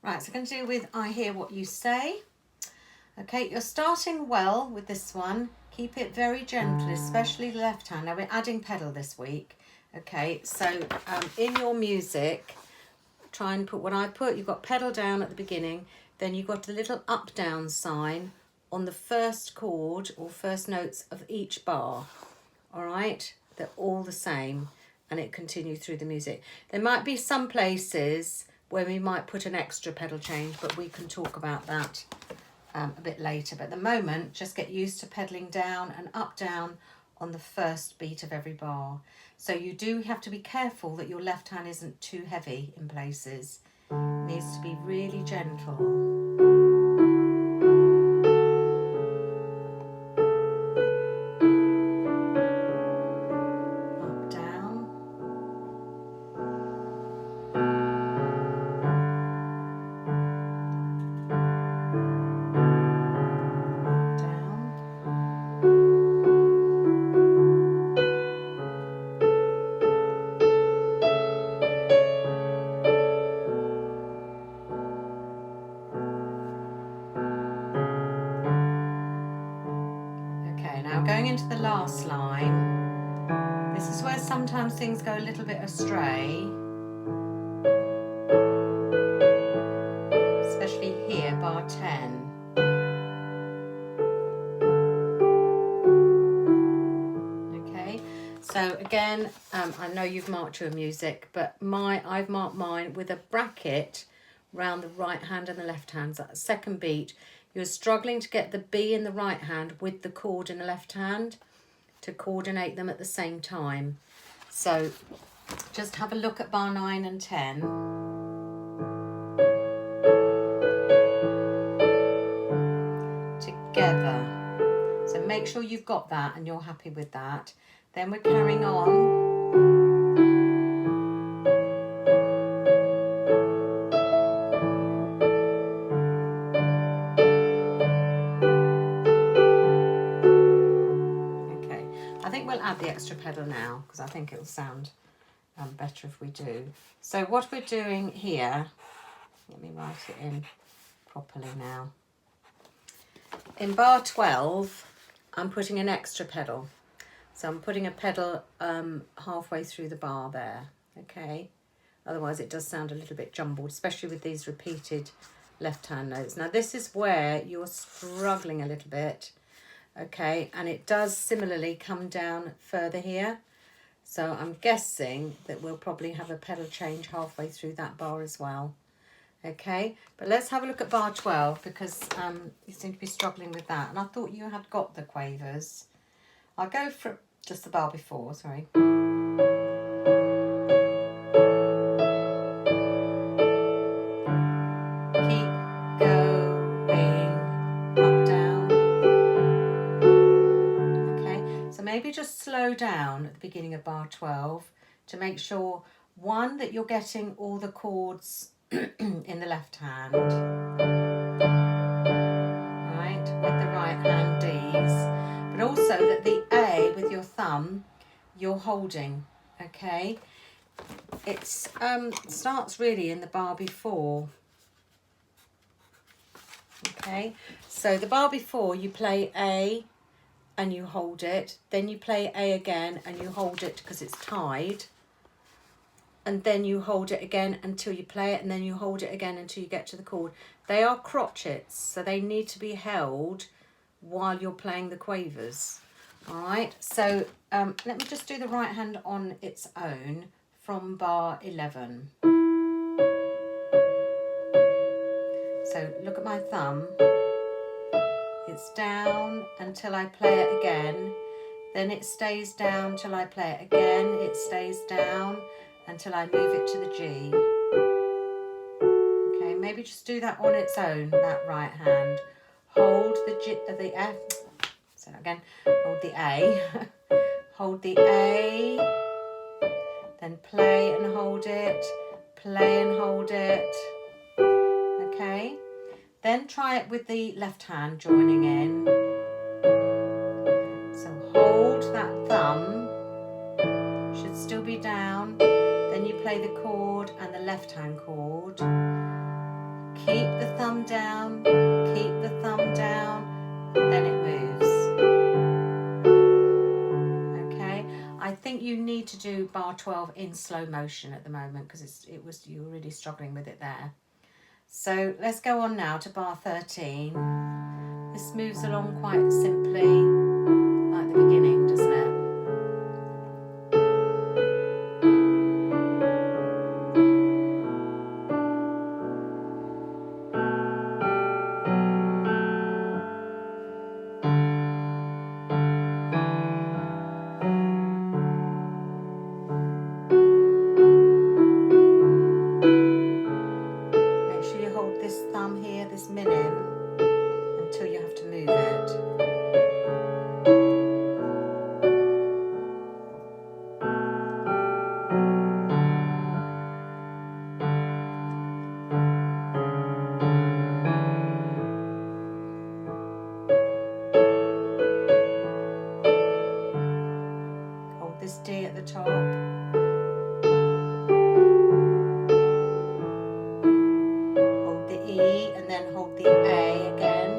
Right, so I'm going to do with I Hear What You Say. Okay, you're starting well with this one. Keep it very gentle, especially the left hand. Now we're adding pedal this week. Okay, so in your music, try and put what I put. You've got pedal down at the beginning, then you've got a little up down sign on the first chord or first notes of each bar. All right, they're all the same, and it continues through the music. There might be some places where we might put an extra pedal change, but we can talk about that a bit later. But at the moment, just get used to pedaling down and up down on the first beat of every bar. So you do have to be careful that your left hand isn't too heavy in places. It needs to be really gentle. Going into the last line, this is where sometimes things go a little bit astray, especially here, bar 10. Okay, so again, I know you've marked your music, but I've marked mine with a bracket round the right hand and the left hand. So that second beat, you're struggling to get the B in the right hand with the chord in the left hand to coordinate them at the same time. So just have a look at bar 9 and 10. Together. So make sure you've got that and you're happy with that. Then we're carrying on. Add the extra pedal now because I think it will sound better if we do. So what we're doing here, let me write it in properly now. In bar 12, I'm putting an extra pedal. So I'm putting a pedal halfway through the bar there, okay? Otherwise it does sound a little bit jumbled, especially with these repeated left-hand notes. Now this is where you're struggling a little bit. Okay, and it does similarly come down further here. So I'm guessing that we'll probably have a pedal change halfway through that bar as well. Okay, but let's have a look at bar 12 because you seem to be struggling with that. And I thought you had got the quavers. I'll go for just the bar before, sorry. Maybe just slow down at the beginning of bar 12 to make sure, one, that you're getting all the chords in the left hand, right, with the right hand Ds, but also that the A with your thumb, you're holding, okay? It starts really in the bar before, okay? So the bar before, you play A, and you hold it, then you play A again and you hold it because it's tied, and then you hold it again until you play it, and then you hold it again until you get to the chord. They are crotchets, so they need to be held while you're playing the quavers. All right, so let me just do the right hand on its own from bar 11. So look at my thumb. It's down until I play it again, then it stays down till I play it again, it stays down until I move it to the G. Okay, maybe just do that on its own, that right hand. Hold the G, the F, so again, hold the A, hold the A, then play and hold it, play and hold it, okay? Then try it with the left hand joining in. So hold that thumb, should still be down. Then you play the chord and the left hand chord. keep the thumb down, keep the thumb down, then it moves. Okay, I think you need to do bar 12 in slow motion at the moment because you were really struggling with it there. So let's go on now to bar 13. This moves along quite simply, like the beginning, doesn't it? Make sure you hold this thumb here, this minim, until you have to move it. Hold this D at the top. Hold the E and then hold the A again.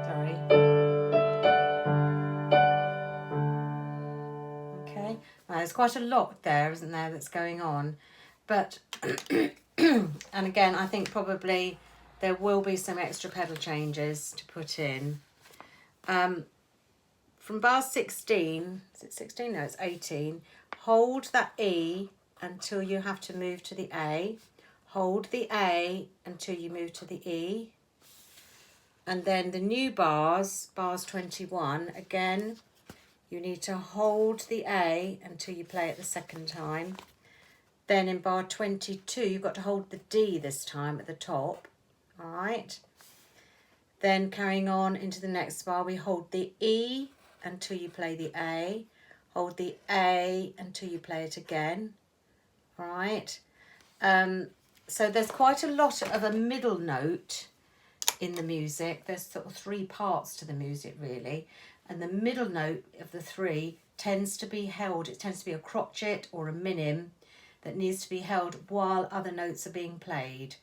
Sorry. Okay. Now, there's quite a lot there, isn't there, that's going on. But, and again, I think probably there will be some extra pedal changes to put in. From bar 16, is it 16? No, it's 18. Hold that E until you have to move to the A. Hold the A until you move to the E. And then the new bars 21, again, you need to hold the A until you play it the second time. Then in bar 22, you've got to hold the D this time at the top. All right. Then carrying on into the next bar, we hold the E until you play the A. Hold the A until you play it again. All right. So there's quite a lot of a middle note in the music. There's sort of 3 parts to the music, really. And the middle note of the 3 tends to be held. It tends to be a crotchet or a minim that needs to be held while other notes are being played.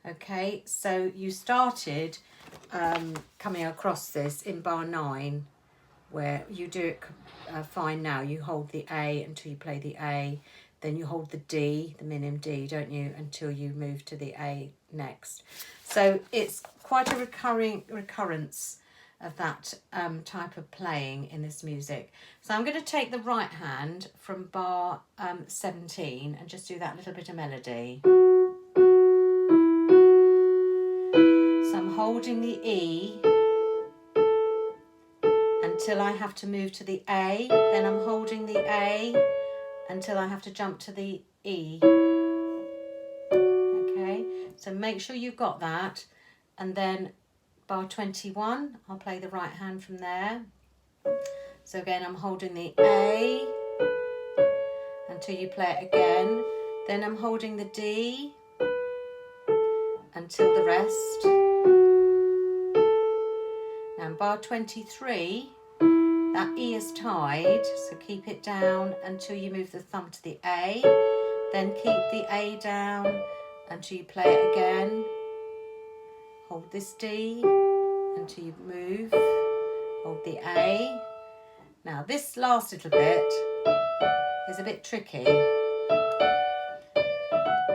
Okay, so you started coming across this in bar 9, where you do it fine now. You hold the A until you play the A, then you hold the D, the minim D, don't you, until you move to the A next. So it's quite a recurrence of that type of playing in this music. So I'm going to take the right hand from bar 17 and just do that little bit of melody. So I'm holding the E until I have to move to the A, then I'm holding the A until I have to jump to the E. Okay, so make sure you've got that, and then bar 21, I'll play the right hand from there. So again, I'm holding the A until you play it again. Then I'm holding the D until the rest. Now in bar 23, that E is tied, so keep it down until you move the thumb to the A. Then keep the A down until you play it again. Hold this D until you move. Hold the A. Now this last little bit is a bit tricky.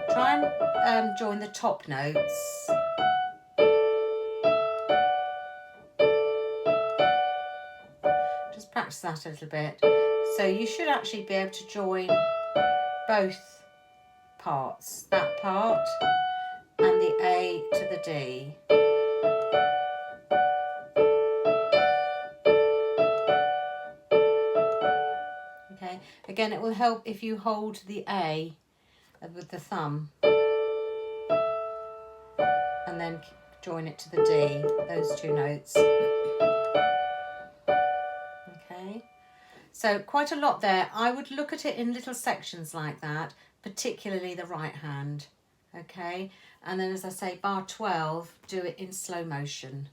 Try and join the top notes. Just practice that a little bit. So you should actually be able to join both parts, that part and the A to the D. Okay, again, it will help if you hold the A with the thumb and then join it to the D, those 2 notes. Okay, so quite a lot there. I would look at it in little sections like that, particularly the right hand. Okay, and then as I say, bar 12, do it in slow motion.